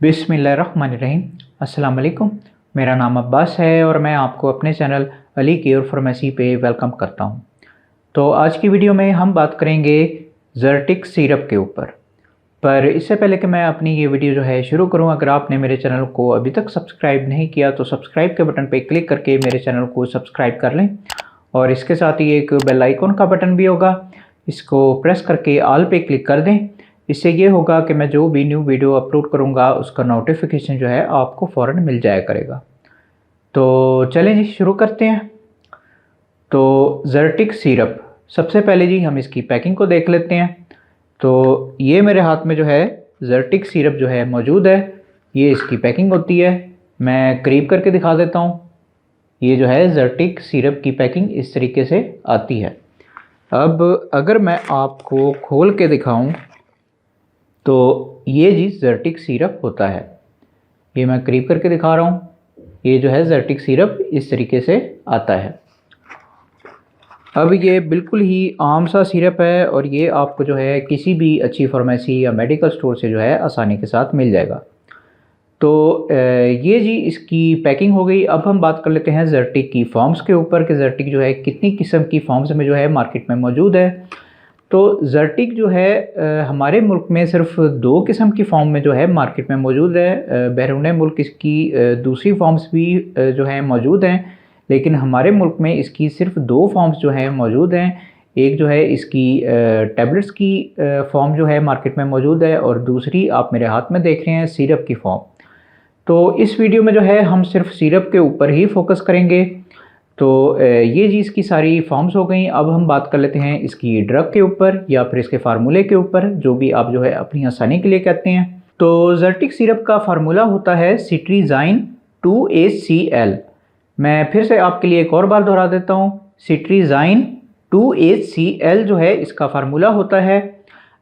बिस्मिल्लाहिर्रहमानिर्रहीम। अस्सलाम वालेकुम। मेरा नाम अब्बास है और मैं आपको अपने चैनल अली केयर फार्मेसी पे वेलकम करता हूँ। तो आज की वीडियो में हम बात करेंगे ज़र्टिक सिरप के ऊपर। पर इससे पहले कि मैं अपनी ये वीडियो जो है शुरू करूँ, अगर आपने मेरे चैनल को अभी तक सब्सक्राइब नहीं किया तो सब्सक्राइब के बटन पर क्लिक करके मेरे चैनल को सब्सक्राइब कर लें और इसके साथ ही एक बेल आइकन का बटन भी होगा, इसको प्रेस करके ऑल पे क्लिक कर दें। इससे ये होगा कि मैं जो भी न्यू वीडियो अपलोड करूँगा उसका नोटिफिकेशन जो है आपको फ़ौरन मिल जाया करेगा। तो चलें जी शुरू करते हैं। तो ज़र्टिक सिरप, सबसे पहले जी हम इसकी पैकिंग को देख लेते हैं। तो ये मेरे हाथ में जो है ज़र्टिक सिरप जो है मौजूद है, ये इसकी पैकिंग होती है। मैं करीब करके दिखा देता हूँ। ये जो है ज़र्टिक सिरप की पैकिंग इस तरीके से आती है। अब अगर मैं आपको खोल के दिखाऊं तो ये जी ज़र्टिक सिरप होता है। ये मैं करीब करके दिखा रहा हूँ। ये जो है ज़र्टिक सिरप इस तरीके से आता है। अब ये बिल्कुल ही आम सा सिरप है और ये आपको जो है किसी भी अच्छी फार्मेसी या मेडिकल स्टोर से जो है आसानी के साथ मिल जाएगा। तो ये जी इसकी पैकिंग हो गई। अब हम बात कर लेते हैं ज़र्टिक की फॉर्म्स के ऊपर कि ज़र्टिक जो है कितनी किस्म की फॉर्म्स में जो है मार्केट में मौजूद है। तो ज़र्टिक जो है हमारे मुल्क में सिर्फ 2 किस्म की फॉर्म में जो है मार्केट में मौजूद है। बैरून मुल्क इसकी दूसरी फॉर्म्स भी जो है मौजूद हैं, लेकिन हमारे मुल्क में इसकी सिर्फ 2 फॉर्म्स जो हैं मौजूद हैं। एक जो है इसकी टैबलेट्स की फॉर्म जो है मार्केट में मौजूद है और दूसरी आप मेरे हाथ में देख रहे हैं सिरप की फॉर्म। तो इस वीडियो में जो है हम सिर्फ सिरप के ऊपर ही फोकस करेंगे। तो ये जी इसकी सारी फॉर्म्स हो गई। अब हम बात कर लेते हैं इसकी ड्रग के ऊपर या फिर इसके फार्मूले के ऊपर, जो भी आप जो है अपनी आसानी के लिए कहते हैं। तो ज़र्टिक सिरप का फार्मूला होता है सिट्रीज़ाइन 2HCl। मैं फिर से आपके लिए एक और बार दोहरा देता हूँ। सिट्रीज़ाइन 2HCl जो है इसका फार्मूला होता है।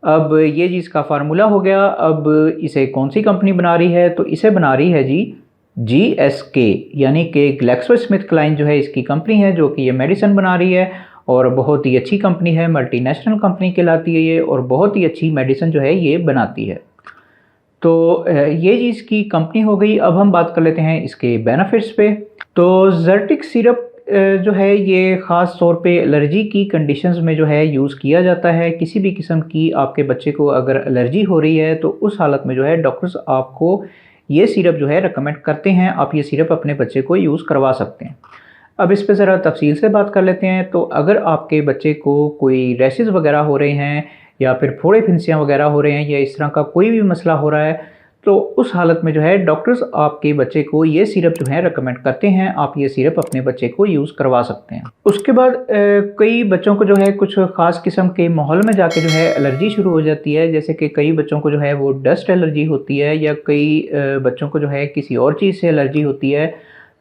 अब ये जी इसका फार्मूला हो गया। अब इसे कौन सी कंपनी बना रही है? तो इसे बना रही है जी GSK, यानी कि ग्लैक्सोस्मिथक्लाइन जो है इसकी कंपनी है जो कि ये मेडिसिन बना रही है और बहुत ही अच्छी कंपनी है, मल्टीनेशनल कंपनी कहलाती है ये और बहुत ही अच्छी मेडिसिन जो है ये बनाती है। तो ये जी इसकी कंपनी हो गई। अब हम बात कर लेते हैं इसके बेनिफिट्स पे। तो ज़र्टिक सिरप जो है ये ख़ास तौर पे एलर्जी की कंडीशंस में जो है यूज़ किया जाता है। किसी भी किस्म की आपके बच्चे को अगर एलर्जी हो रही है तो उस हालत में जो है डॉक्टर्स आपको ये सिरप जो है रेकमेंड करते हैं। आप ये सिरप अपने बच्चे को यूज़ करवा सकते हैं। अब इस पे ज़रा तफसील से बात कर लेते हैं। तो अगर आपके बच्चे को कोई रैशेज़ वगैरह हो रहे हैं या फिर फोड़े फिंसियाँ वगैरह हो रहे हैं या इस तरह का कोई भी मसला हो रहा है, तो उस हालत में जो है डॉक्टर्स आपके बच्चे को ये सिरप जो है रेकमेंड करते हैं। आप ये सिरप अपने बच्चे को यूज़ करवा सकते हैं। उसके बाद कई बच्चों को जो है कुछ ख़ास किस्म के माहौल में जाके जो है एलर्जी शुरू हो जाती है। जैसे कि कई बच्चों को जो है वो डस्ट एलर्जी होती है या कई बच्चों को जो है किसी और चीज़ से एलर्जी होती है।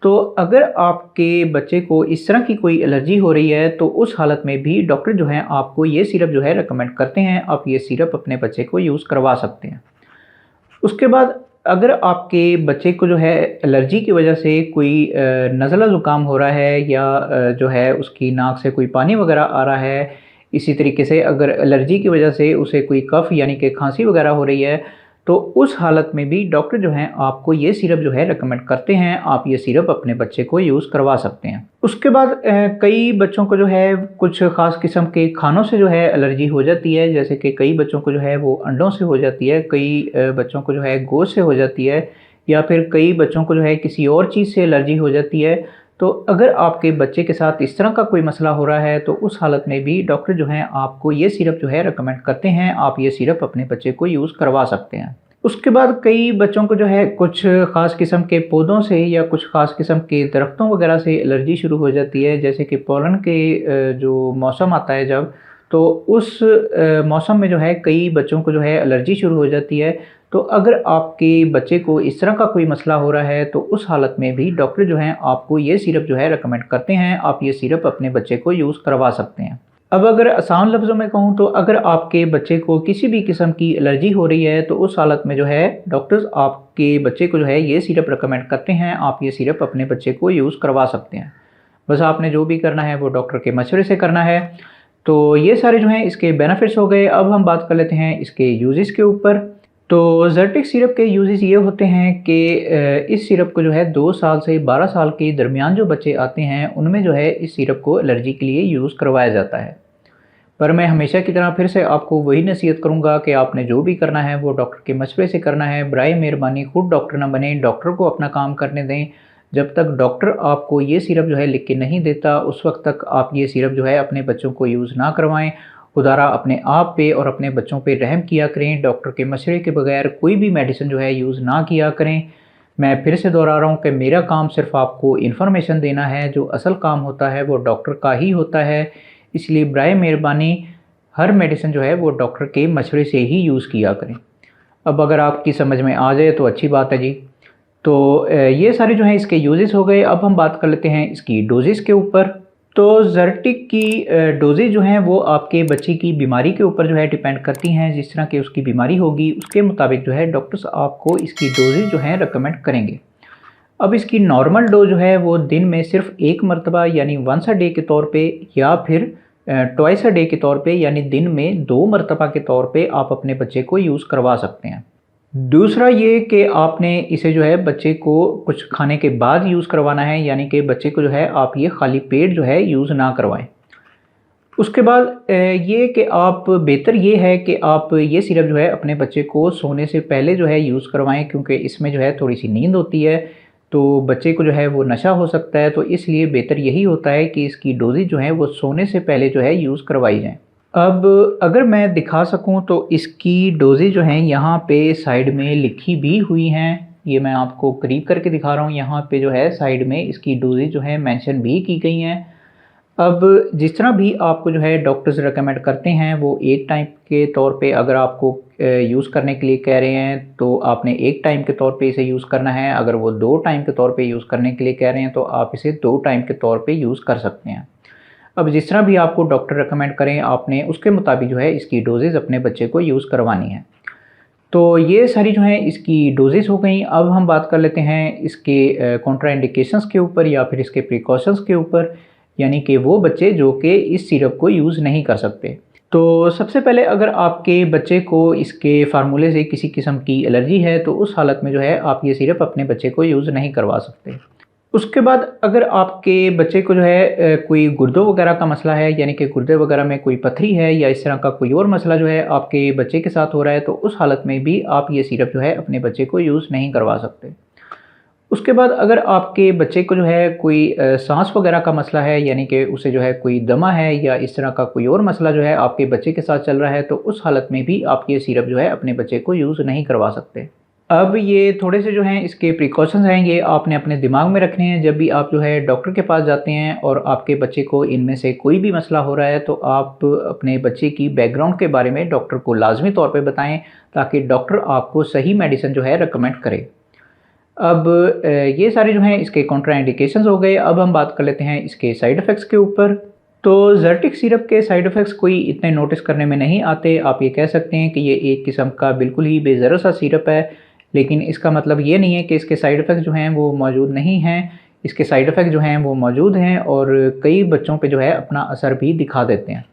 तो अगर आपके बच्चे को इस तरह की कोई एलर्जी हो रही है तो उस हालत में भी डॉक्टर जो हैं आपको ये सिरप जो है रेकमेंड करते हैं। आप ये सिरप अपने बच्चे को यूज़ करवा सकते हैं। उसके बाद अगर आपके बच्चे को जो है एलर्जी की वजह से कोई नज़ला ज़ुकाम हो रहा है या जो है उसकी नाक से कोई पानी वगैरह आ रहा है, इसी तरीके से अगर एलर्जी की वजह से उसे कोई कफ़ यानी कि खांसी वगैरह हो रही है, तो उस हालत में भी डॉक्टर जो हैं आपको ये सिरप जो है रेकमेंड करते हैं। आप ये सिरप अपने बच्चे को यूज़ करवा सकते हैं। उसके बाद कई बच्चों को जो है कुछ ख़ास किस्म के खानों से जो है एलर्जी हो जाती है। जैसे कि कई बच्चों को जो है वो अंडों से हो जाती है, कई बच्चों को जो है गोश्त से हो जाती है या फिर कई बच्चों को जो है किसी और चीज़ से एलर्जी हो जाती है। तो अगर आपके बच्चे के साथ इस तरह का कोई मसला हो रहा है तो उस हालत में भी डॉक्टर जो हैं आपको ये सिरप जो है रेकमेंड करते हैं। आप ये सिरप अपने बच्चे को यूज़ करवा सकते हैं। उसके बाद कई बच्चों को जो है कुछ ख़ास किस्म के पौधों से या कुछ ख़ास किस्म के दरख्तों वगैरह से एलर्जी शुरू हो जाती है। जैसे कि पोलन के जो मौसम आता है जब, तो उस मौसम में जो है कई बच्चों को जो है एलर्जी शुरू हो जाती है। तो अगर आपके बच्चे को इस तरह का कोई मसला हो रहा है तो उस हालत में भी डॉक्टर जो हैं आपको ये सिरप जो है रेकमेंड करते हैं। आप ये सिरप अपने बच्चे को यूज़ करवा सकते हैं। अब अगर आसान लफ्ज़ों में कहूँ तो अगर आपके बच्चे को किसी भी किस्म की एलर्जी हो रही है तो उस हालत में जो है डॉक्टर्स आपके बच्चे को जो है ये सिरप रेकमेंड करते हैं। आप ये सिरप अपने बच्चे को यूज़ करवा सकते हैं। बस आपने जो भी करना है वो डॉक्टर के मशवरे से करना है। तो ये सारे जो हैं इसके बेनिफिट्स हो गए। अब हम बात कर लेते हैं इसके यूजेस के ऊपर। तो ज़र्टिक सिरप के यूजेस ये होते हैं कि इस सिरप को जो है 2 साल से 12 साल के दरमियान जो बच्चे आते हैं उनमें जो है इस सिरप को एलर्जी के लिए यूज़ करवाया जाता है। पर मैं हमेशा की तरह फिर से आपको वही नसीहत करूँगा कि आपने जो भी करना है वो डॉक्टर के मशवरे से करना है। बराए मेहरबानी खुद डॉक्टर ना बने, डॉक्टर को अपना काम करने दें। जब तक डॉक्टर आपको ये सिरप जो है लिख के नहीं देता उस वक्त तक आप ये सिरप जो है अपने बच्चों को यूज़ ना करवाएं। खुदारा अपने आप पे और अपने बच्चों पे रहम किया करें। डॉक्टर के मशवरे के बगैर कोई भी मेडिसिन जो है यूज़ ना किया करें। मैं फिर से दोहरा रहा हूँ कि मेरा काम सिर्फ आपको इन्फॉर्मेशन देना है, जो असल काम होता है वो डॉक्टर का ही होता है। इसलिए बराए मेहरबानी हर मेडिसिन जो है वो डॉक्टर के मशवरे से ही यूज़ किया करें। अब अगर आपकी समझ में आ जाए तो अच्छी बात है जी। तो ये सारे जो हैं इसके यूजेस हो गए। अब हम बात कर लेते हैं इसकी डोजेस के ऊपर। तो ज़र्टिक की डोजेज जो हैं वो आपके बच्चे की बीमारी के ऊपर जो है डिपेंड करती हैं। जिस तरह की उसकी बीमारी होगी उसके मुताबिक जो है डॉक्टर्स आपको इसकी डोजेज जो हैं रिकमेंड करेंगे। अब इसकी नॉर्मल डोज जो है वो दिन में सिर्फ एक मरतबा यानी वंस अ डे के तौर पे या फिर ट्वाइस अ डे के तौर पे यानी दिन में 2 मरतबा के तौर पे आप अपने बच्चे को यूज़ करवा सकते हैं। दूसरा ये कि आपने इसे जो है बच्चे को कुछ खाने के बाद यूज़ करवाना है, यानी कि बच्चे को जो है आप ये खाली पेट जो है यूज़ ना करवाएं। उसके बाद ये कि आप बेहतर ये है कि आप ये सिरप जो है अपने बच्चे को सोने से पहले जो है यूज़ करवाएं, क्योंकि इसमें जो है थोड़ी सी नींद होती है तो बच्चे को जो है वो नशा हो सकता है। तो इसलिए बेहतर यही होता है कि इसकी डोजेज जो है वो सोने से पहले जो है यूज़ करवाई जाएँ। अब अगर मैं दिखा सकूं तो इसकी डोजेज जो हैं यहाँ पे साइड में लिखी भी हुई हैं। ये मैं आपको करीब करके दिखा रहा हूँ। यहाँ पे जो है साइड में इसकी डोजेज जो है मेंशन भी की गई हैं। अब जिस तरह भी आपको जो है डॉक्टर्स रेकमेंड करते हैं वो एक टाइम के तौर पे अगर आपको यूज़ करने के लिए कह रहे हैं तो आपने एक टाइम के तौर पे इसे यूज़ करना है। अगर वो 2 टाइम के तौर पे यूज़ करने के लिए कह रहे हैं तो आप इसे 2 टाइम के तौर पे यूज़ कर सकते हैं। अब जिस तरह भी आपको डॉक्टर रेकमेंड करें आपने उसके मुताबिक जो है इसकी डोजेज़ अपने बच्चे को यूज़ करवानी है। तो ये सारी जो हैं इसकी डोजेज़ हो गई। अब हम बात कर लेते हैं इसके कॉन्ट्राइंडिकेशंस के ऊपर या फिर इसके प्रिकॉशंस के ऊपर, यानी कि वो बच्चे जो कि इस सिरप को यूज़ नहीं कर सकते। तो सबसे पहले अगर आपके बच्चे को इसके फार्मूले से किसी किस्म की एलर्जी है तो उस हालत में जो है आप ये सिरप अपने बच्चे को यूज़ नहीं करवा सकते। उसके बाद अगर आपके बच्चे को जो है कोई गुर्दों वगैरह का मसला है, यानी कि गुर्दे वगैरह में कोई पथरी है या इस तरह का कोई और मसला जो है आपके बच्चे के साथ हो रहा है तो उस हालत में भी आप ये सिरप जो है अपने बच्चे को यूज़ नहीं करवा सकते। उसके बाद अगर आपके बच्चे को जो है कोई सांस वगैरह का मसला है, यानी कि उसे जो है कोई दमा है या इस तरह का कोई और मसला जो है आपके बच्चे के साथ चल रहा है तो उस हालत में भी आप ये सिरप जो है अपने बच्चे को यूज़ नहीं करवा सकते। अब ये थोड़े से जो हैं इसके प्रिकॉशंस हैं, ये आपने अपने दिमाग में रखने हैं जब भी आप जो है डॉक्टर के पास जाते हैं और आपके बच्चे को इनमें से कोई भी मसला हो रहा है तो आप अपने बच्चे की बैकग्राउंड के बारे में डॉक्टर को लाजमी तौर पे बताएं ताकि डॉक्टर आपको सही मेडिसिन जो है रिकमेंड करे। अब ये सारे जो हैं इसके कॉन्ट्राइंडिकेशंस हो गए। अब हम बात कर लेते हैं इसके साइड इफ़ेक्ट्स के ऊपर। तो ज़र्टिक सिरप के साइड इफ़ेक्ट्स कोई इतने नोटिस करने में नहीं आते। आप ये कह सकते हैं कि ये एक किस्म का बिल्कुल ही बेज़र सा सिरप है, लेकिन इसका मतलब ये नहीं है कि इसके साइड इफ़ेक्ट जो हैं वो मौजूद नहीं हैं। इसके साइड इफ़ेक्ट जो हैं वो मौजूद हैं और कई बच्चों पे जो है अपना असर भी दिखा देते हैं।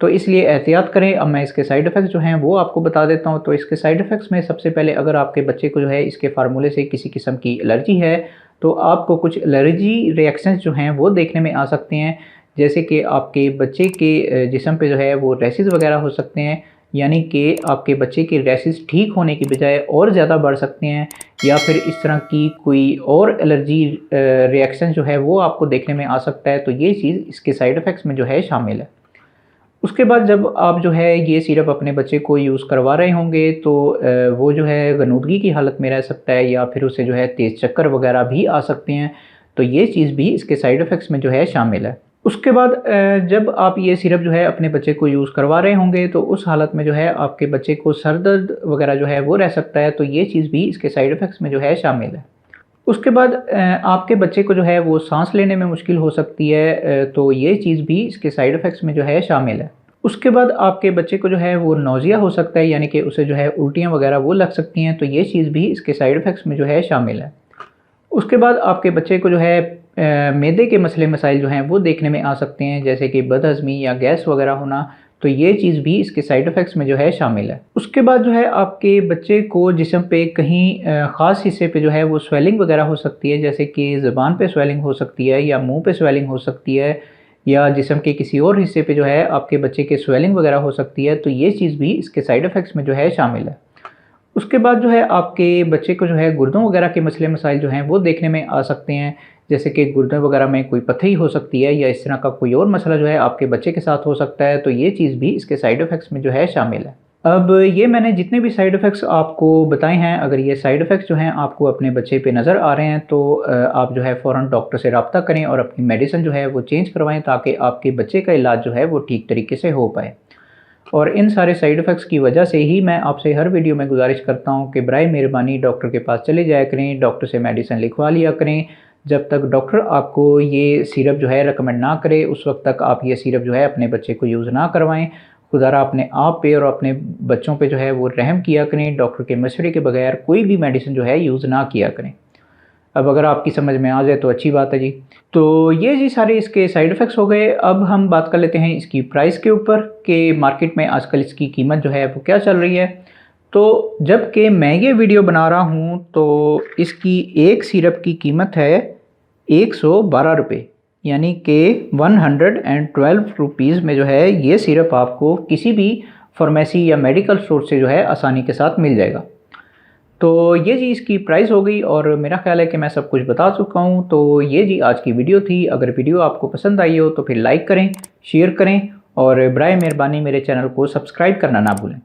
तो इसलिए एहतियात करें। अब मैं इसके साइड इफ़ेक्ट्स जो हैं वो आपको बता देता हूँ। तो इसके साइड इफ़ेक्ट्स में सबसे पहले अगर आपके बच्चे को जो है इसके फार्मूले से किसी किस्म की एलर्जी है तो आपको कुछ एलर्जी रिएक्शंस जो हैं वो देखने में आ सकते हैं। जैसे कि आपके बच्चे के जिस्म पे जो है वो रैशेस वगैरह हो सकते हैं, यानी कि आपके बच्चे के रैशेस ठीक होने की बजाय और ज़्यादा बढ़ सकते हैं, या फिर इस तरह की कोई और एलर्जी रिएक्शन जो है वो आपको देखने में आ सकता है। तो ये चीज़ इसके साइड इफ़ेक्ट्स में जो है शामिल है। उसके बाद जब आप जो है ये सिरप अपने बच्चे को यूज़ करवा रहे होंगे तो वो जो है गनूदगी की हालत में रह सकता है या फिर उसे जो है तेज़ चक्कर वगैरह भी आ सकते हैं। तो ये चीज़ भी इसके साइड इफ़ेक्ट्स में जो है शामिल है। उसके बाद जब आप ये सिरप जो है अपने बच्चे को यूज़ करवा रहे होंगे तो उस हालत में जो है आपके बच्चे को सर दर्द वगैरह जो है वो रह सकता है। तो ये चीज़ भी इसके साइड इफ़ेक्ट्स में जो है शामिल है। उसके बाद आपके बच्चे को जो है वो सांस लेने में मुश्किल हो सकती है, तो ये चीज़ भी इसके साइड इफ़ेक्ट्स में जो है शामिल है। उसके बाद आपके बच्चे को जो है वो नौज़िया हो सकता है, यानी कि उसे जो है उल्टियाँ वगैरह वो लग सकती हैं। तो ये चीज़ भी इसके साइड इफ़ेक्ट्स में जो है शामिल है। उसके बाद आपके बच्चे को जो है मैदे के मसले मसाइल जो हैं वो देखने में आ सकते हैं, जैसे कि बदहज़मी या गैस वगैरह होना, तो ये चीज़ भी इसके साइड इफ़ेक्ट्स में जो है शामिल है। उसके बाद जो है आपके बच्चे को जिस्म पे कहीं ख़ास हिस्से पे जो है वो स्वेलिंग वगैरह हो सकती है, जैसे कि ज़ुबान पे स्वेलिंग हो सकती है या मुंह पे स्वेलिंग हो सकती है या जिस्म के किसी और हिस्से पे जो है आपके बच्चे के स्वेलिंग वगैरह हो सकती है, तो ये चीज़ भी इसके साइड इफ़ेक्ट्स में जो है शामिल है। उसके बाद जो है आपके बच्चे को जो है गुर्दों वगैरह के मसले मसाइल जो हैं वो देखने में आ सकते हैं, जैसे कि गुर्दे वगैरह में कोई पथरी हो सकती है या इस तरह का कोई और मसला जो है आपके बच्चे के साथ हो सकता है, तो ये चीज़ भी इसके साइड इफ़ेक्ट्स में जो है शामिल है। अब ये मैंने जितने भी साइड इफ़ेक्ट्स आपको बताए हैं, अगर ये साइड इफ़ेक्ट्स जो हैं आपको अपने बच्चे पे नज़र आ रहे हैं तो आप जो है फ़ौरन डॉक्टर से रब्ता करें और अपनी मेडिसिन जो है वो चेंज करवाएँ, ताकि आपके बच्चे का इलाज जो है वो ठीक तरीके से हो पाए। और इन सारे साइड इफ़ेक्ट्स की वजह से ही मैं आपसे हर वीडियो में गुजारिश करता हूँ कि बराए मेहरबानी डॉक्टर के पास चले जाया करें, डॉक्टर से मेडिसिन लिखवा लिया करें। जब तक डॉक्टर आपको ये सिरप जो है रेकमेंड ना करे, उस वक्त तक आप ये सिरप जो है अपने बच्चे को यूज़ ना करवाएं। खुदारा अपने आप पे और अपने बच्चों पे जो है वो रहम किया करें, डॉक्टर के मशवरे के बगैर कोई भी मेडिसिन जो है यूज़ ना किया करें। अब अगर आपकी समझ में आ जाए तो अच्छी बात है जी। तो ये जी सारे इसके साइड इफ़ेक्ट्स हो गए। अब हम बात कर लेते हैं इसकी प्राइस के ऊपर कि मार्केट में आजकल इसकी कीमत जो है वो क्या चल रही है। तो जबकि मैं ये वीडियो बना रहा हूँ तो इसकी एक सिरप की कीमत है 112 रुपये, यानी कि 112 रुपीज़ में जो है ये सिरप आपको किसी भी फार्मेसी या मेडिकल स्टोर से जो है आसानी के साथ मिल जाएगा। तो ये जी इसकी प्राइस हो गई और मेरा ख्याल है कि मैं सब कुछ बता चुका हूँ। तो ये जी आज की वीडियो थी। अगर वीडियो आपको पसंद आई हो तो फिर लाइक करें, शेयर करें और बराए मेहरबानी मेरे चैनल को सब्सक्राइब करना ना भूलें।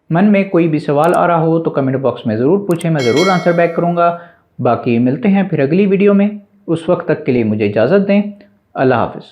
मन में कोई भी सवाल आ रहा हो तो कमेंट बॉक्स में ज़रूर पूछें, मैं ज़रूर आंसर बैक करूँगा। बाकी मिलते हैं फिर अगली वीडियो में, उस वक्त तक के लिए मुझे इजाज़त दें। अल्लाह हाफ़िज़।